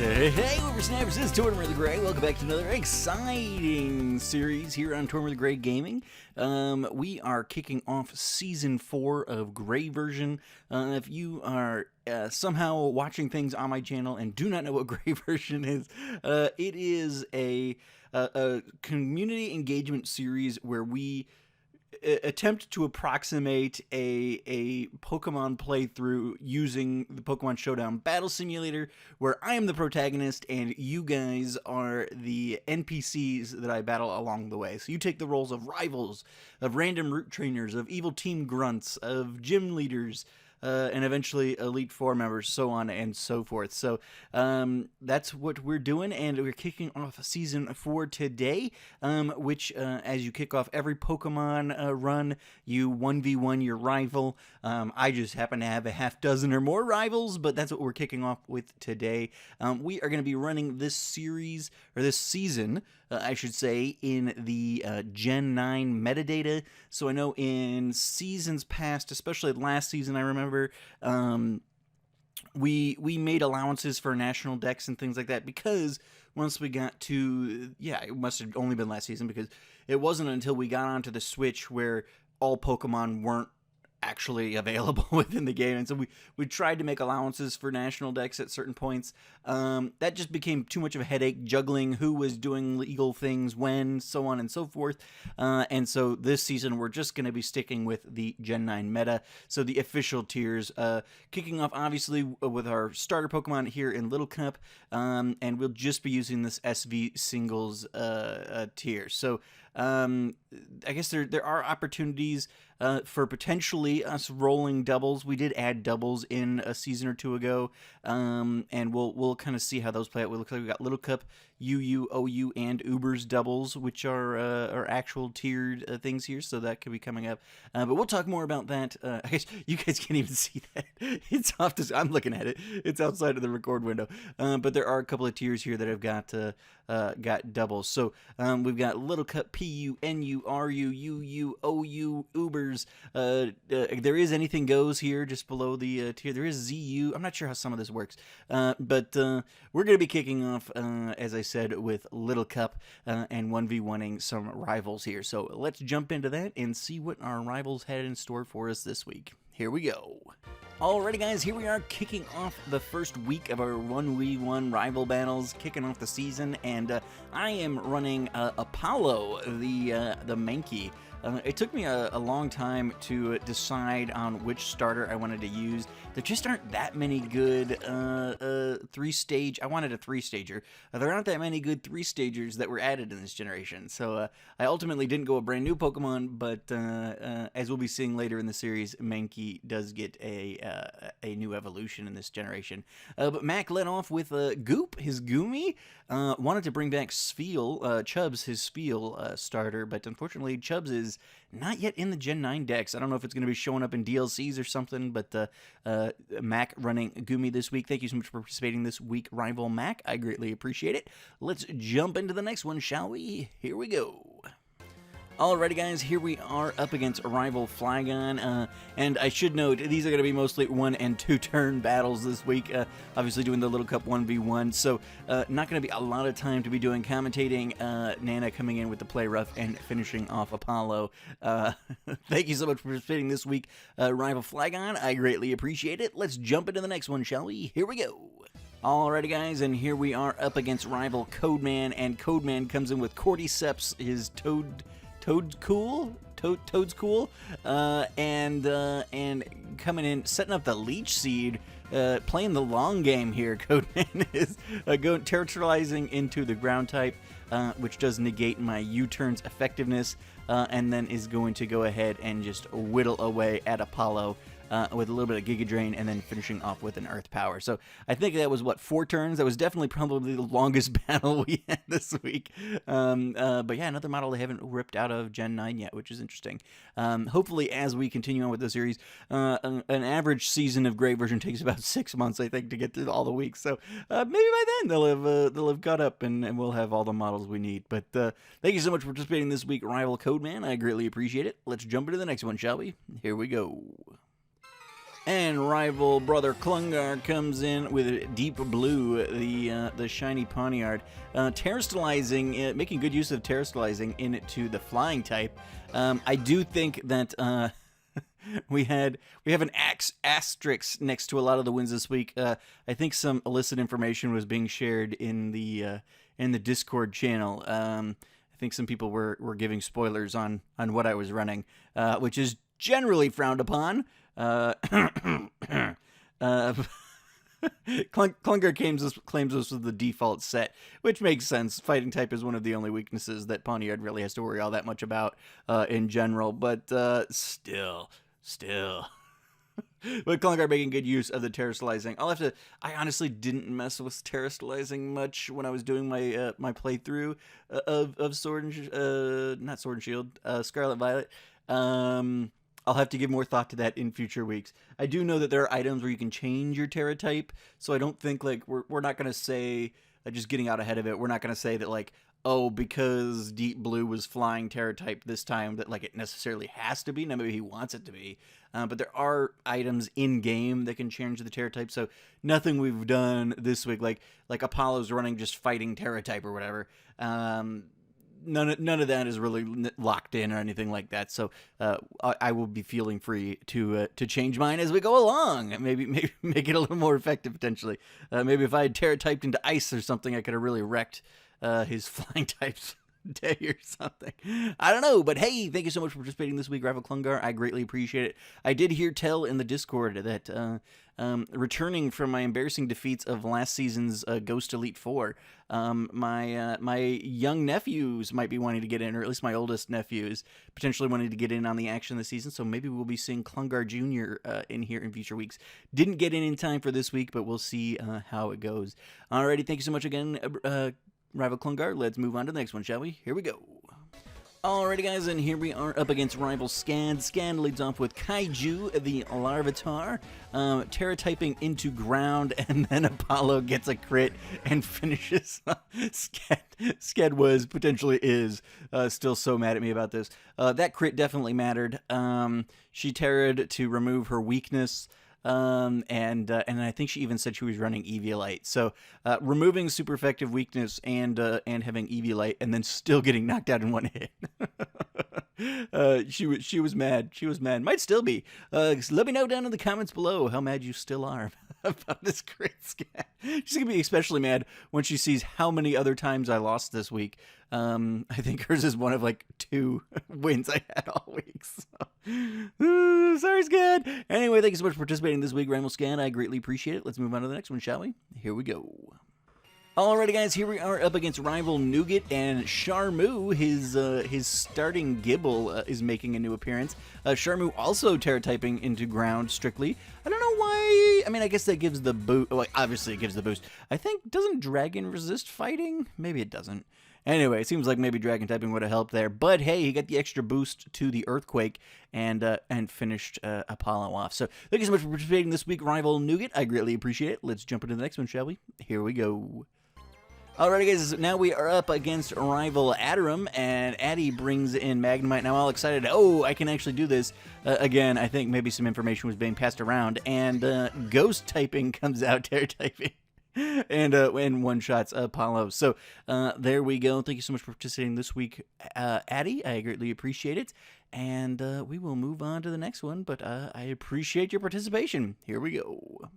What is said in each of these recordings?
Hey, whippersnappers, this is Tortimer the Gray. Welcome back to another exciting series here on Tortimer the Gray Gaming. We are kicking off Season 4 of Gray Version. If you are somehow watching things on my channel and do not know what Gray Version is, it is a community engagement series where we attempt to approximate a Pokemon playthrough using the Pokemon Showdown Battle Simulator, where I am the protagonist and you guys are the NPCs that I battle along the way. So you take the roles of rivals, of random route trainers, of evil team grunts, of gym leaders, and eventually Elite Four members, so on and so forth. So that's what we're doing, and we're kicking off Season 4 today, which, as you kick off every Pokemon run, you 1v1 your rival. I just happen to have a half dozen or more rivals, but that's what we're kicking off with today. We are going to be running this series, or this season, I should say, in the Gen 9 metadata. So I know in seasons past, especially last season, I remember, we made allowances for national decks and things like that, because once we got to, it must have only been last season, because it wasn't until we got onto the Switch where all Pokemon weren't actually available within the game, and so we tried to make allowances for national decks at certain points. That just became too much of a headache, juggling who was doing legal things when, so on and so forth, and so this season we're just going to be sticking with the Gen 9 meta, so the official tiers, kicking off obviously with our starter Pokemon here in Little Cup, and we'll just be using this SV singles tier. So I guess there are opportunities for potentially us rolling doubles. We did add doubles in a season or two ago, and we'll kind of see how those play out. We look like we got Little Cup, UU, OU, and Uber's doubles, which are actual tiered things here, so that could be coming up. But we'll talk more about that. I guess you guys can't even see that. It's off to, I'm looking at it. It's outside of the record window. But there are a couple of tiers here that have got doubles. So we've got Little Cup, PU, NU, RU, UU, OU, Ubers. There is Anything Goes here just below the tier. There is ZU. I'm not sure how some of this works. But we're going to be kicking off, as I said, with Little Cup and 1v1ing some rivals here. So let's jump into that and see what our rivals had in store for us this week. Here we go. Alrighty guys, here we are kicking off the first week of our 1v1 rival battles, kicking off the season, and I am running Apollo, the Mankey. It took me a long time to decide on which starter I wanted to use. There just aren't that many good three-stage... I wanted a three-stager. There aren't that many good three-stagers that were added in this generation. So I ultimately didn't go a brand new Pokemon, but as we'll be seeing later in the series, Mankey does get a new evolution in this generation. But Mac led off with Goop, his Goomy. Wanted to bring back Spheal, Chubbs, his Spheal starter, but unfortunately Chubbs is not yet in the Gen 9 decks. I don't know if it's going to be showing up in DLCs or something, but Mac running Goomy this week. Thank you so much for participating this week, Rival Mac. I greatly appreciate it. Let's jump into the next one, shall we? Here we go. Alrighty guys, here we are up against rival Flygon, and I should note, these are going to be mostly 1 and 2 turn battles this week, obviously doing the Little Cup 1v1, so not going to be a lot of time to be doing commentating. Nana coming in with the play rough and finishing off Apollo. Thank you so much for participating this week, rival Flygon. I greatly appreciate it. Let's jump into the next one, shall we? Here we go. Alrighty guys, and here we are up against rival Codeman, and Codeman comes in with Cordyceps, his Toad's cool, and coming in, setting up the Leech Seed, playing the long game here. Codeman is terrestrializing into the ground type, which does negate my U-turn's effectiveness, and then is going to go ahead and just whittle away at Apollo. With a little bit of Giga Drain, and then finishing off with an Earth Power. So I think that was, 4 turns? That was definitely probably the longest battle we had this week. But yeah, another model they haven't ripped out of Gen 9 yet, which is interesting. Hopefully, as we continue on with the series, an average season of Gray Version takes about 6 months, I think, to get through all the weeks. So maybe by then they'll have caught up, and we'll have all the models we need. But thank you so much for participating this week, Rival Codeman. I greatly appreciate it. Let's jump into the next one, shall we? Here we go. And rival brother Klungar comes in with Deep Blue, the shiny Pawniard, terrestrializing, making good use of terrestrializing into the flying type. I do think that we have an asterisk next to a lot of the wins this week. I think some illicit information was being shared in the Discord channel. I think some people were giving spoilers on what I was running, which is generally frowned upon. Clunker claims this was the default set, which makes sense. Fighting type is one of the only weaknesses that Pawniard really has to worry all that much about in general, but still. But Klungar making good use of the terrestrializing. I honestly didn't mess with terrestrializing much when I was doing my my playthrough of Sword and not Sword and Shield, Scarlet Violet. I'll have to give more thought to that in future weeks. I do know that there are items where you can change your Terra type, so I don't think, like, we're not going to say, just getting out ahead of it, we're not going to say that, like, oh, because Deep Blue was flying Terra type this time, that, like, it necessarily has to be. Now, maybe he wants it to be. But there are items in-game that can change the Terra type, so nothing we've done this week, like Apollo's running just fighting Terra type or whatever, none of that is really locked in or anything like that. So I will be feeling free to change mine as we go along. Maybe make it a little more effective potentially. Maybe if I had Terra typed into Ice or something, I could have really wrecked his flying types day or something. I don't know, but hey, thank you so much for participating this week, Rival Klungar. I greatly appreciate it. I did hear tell in the Discord that returning from my embarrassing defeats of last season's Ghost Elite 4, my young nephews might be wanting to get in, or at least my oldest nephews potentially wanting to get in on the action this season, so maybe we'll be seeing Klungar Jr. In here in future weeks. Didn't get in time for this week, but we'll see how it goes. Alrighty, thank you so much again, Rival Klungar. Let's move on to the next one, shall we? Here we go. Alrighty, guys, and here we are up against rival Scan. Scan leads off with Kaiju, the Larvitar, Terra typing into ground, and then Apollo gets a crit and finishes. Sked was, potentially is, still so mad at me about this. That crit definitely mattered. She Terra'd to remove her weakness. And I think she even said she was running Eviolite. So, removing super effective weakness and having Eviolite and then still getting knocked out in one hit. She was mad. She was mad. Might still be. Let me know down in the comments below how mad you still are about this crit scan. She's gonna be especially mad when she sees how many other times I lost this week. I think hers is one of like 2 wins I had all week. So. Sorry, Scan. Anyway, thank you so much for participating this week, Ramble Scan. I greatly appreciate it. Let's move on to the next one, shall we? Here we go. Alrighty, guys, here we are up against rival Nougat, and Charmu, his starting Gibble, is making a new appearance. Charmu also Terra typing into ground strictly. I don't know why. I mean, I guess that gives the boost. Well, obviously, it gives the boost. I think, doesn't Dragon resist fighting? Maybe it doesn't. Anyway, it seems like maybe Dragon typing would have helped there. But hey, he got the extra boost to the Earthquake and finished Apollo off. So thank you so much for participating this week, rival Nougat. I greatly appreciate it. Let's jump into the next one, shall we? Here we go. Alrighty, guys, now we are up against rival Adarum, and Addy brings in Magnemite. Now, all excited. Oh, I can actually do this. Again, I think maybe some information was being passed around, and Ghost typing comes out, Terra typing, and one-shots Apollo. So, there we go. Thank you so much for participating this week, Addy. I greatly appreciate it, and we will move on to the next one, but I appreciate your participation. Here we go.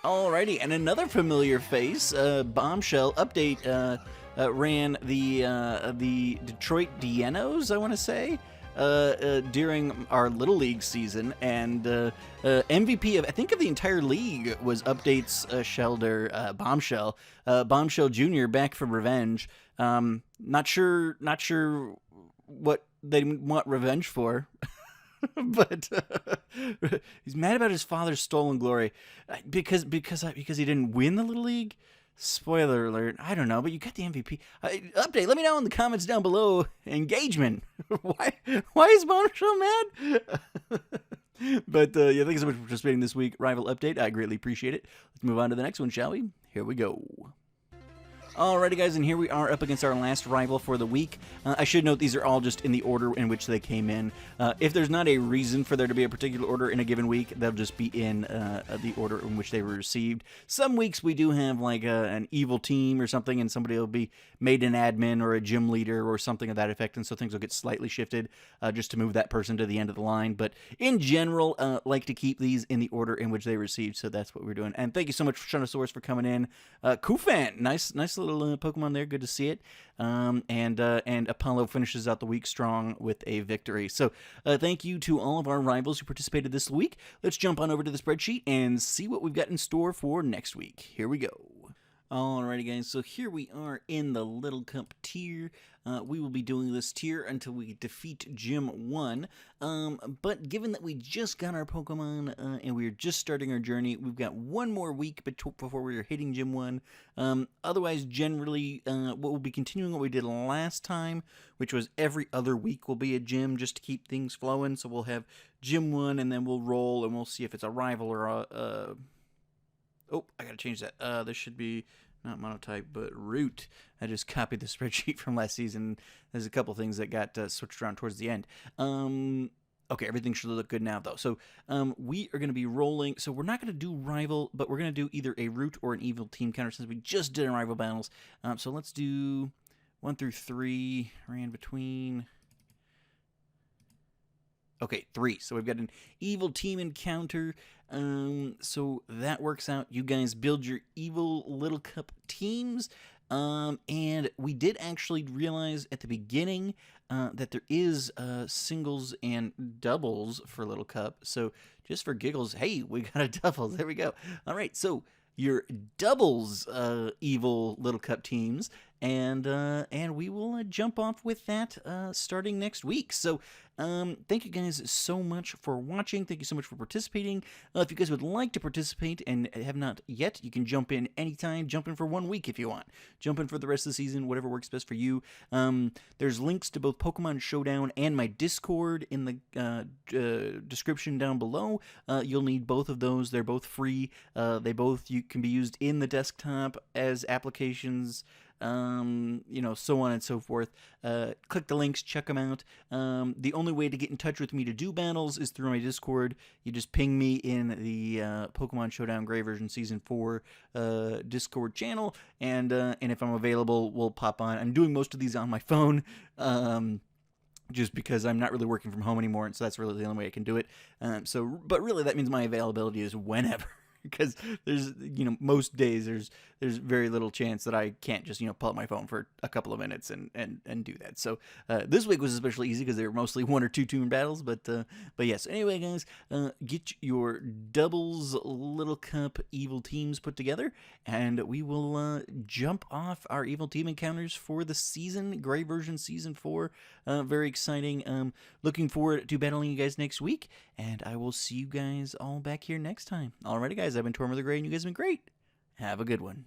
Alrighty, and another familiar face, Bombshell Update, ran the Detroit Dienos, I want to say, during our Little League season, and MVP of, I think, of the entire league was Update's Shelder, Bombshell. Bombshell Jr. back from Revenge. Not sure what they want revenge for. But he's mad about his father's stolen glory because he didn't win the Little League. Spoiler alert. I don't know, but you got the MVP. Update. Let me know in the comments down below. Engagement. Why is Bombshell mad? But yeah, thank you so much for participating this week. Rival Update. I greatly appreciate it. Let's move on to the next one, shall we? Here we go. Alrighty, guys, and here we are up against our last rival for the week. I should note these are all just in the order in which they came in. If there's not a reason for there to be a particular order in a given week, they'll just be in the order in which they were received. Some weeks we do have like an evil team or something, and somebody will be made an admin or a gym leader or something of that effect, and so things will get slightly shifted just to move that person to the end of the line. But in general, like to keep these in the order in which they received, so that's what we're doing. And thank you so much, Shunnosaurus, for coming in. Kufan, nice little Pokemon there. Good to see it. And Apollo finishes out the week strong with a victory. So thank you to all of our rivals who participated this week. Let's jump on over to the spreadsheet and see what we've got in store for next week. Here we go. Alrighty, guys, so here we are in the Little Cup tier. We will be doing this tier until we defeat Gym 1. But given that we just got our Pokemon and we're just starting our journey, we've got one more week before we're hitting Gym 1. Otherwise, generally, we'll be continuing what we did last time, which was every other week will be a gym just to keep things flowing. So we'll have Gym 1, and then we'll roll, and we'll see if it's a rival or a... Oh, I gotta change that. This should be not monotype, but root. I just copied the spreadsheet from last season. There's a couple things that got switched around towards the end. Okay, everything should look good now, though. So we are going to be rolling. So we're not going to do rival, but we're going to do either a root or an evil team counter since we just did our rival battles. So let's do 1 through 3. Ran between... Okay, 3. So we've got an evil team encounter. So that works out. You guys build your evil Little Cup teams. And we did actually realize at the beginning that there is singles and doubles for Little Cup. So just for giggles, hey, we got a double. There we go. All right, so your doubles evil Little Cup teams, and we will jump off with that starting next week. So thank you guys so much for watching. Thank you so much for participating. If you guys would like to participate and have not yet, you can jump in anytime. Jump in for 1 week if you want. Jump in for the rest of the season, whatever works best for you. There's links to both Pokemon Showdown and my Discord in the description down below. You'll need both of those. They're both free. They both can be used in the desktop as applications. So on and so forth. Click the links, check them out. The only way to get in touch with me to do battles is through my Discord. You just ping me in the Pokemon Showdown Gray version Season 4 Discord channel, and if I'm available, we'll pop on. I'm doing most of these on my phone, just because I'm not really working from home anymore, and so that's really the only way I can do it. But really, that means my availability is whenever. Because there's, most days there's very little chance that I can't just, pull up my phone for a couple of minutes and do that. So this week was especially easy because they were mostly 1 or 2 toon battles. But yes, anyway, guys, get your doubles Little Cup evil teams put together, and we will jump off our evil team encounters for the season, Gray version Season 4. Very exciting. Looking forward to battling you guys next week, and I will see you guys all back here next time. Alrighty, guys, I've been Tortimer the Gray, and you guys have been great. Have a good one.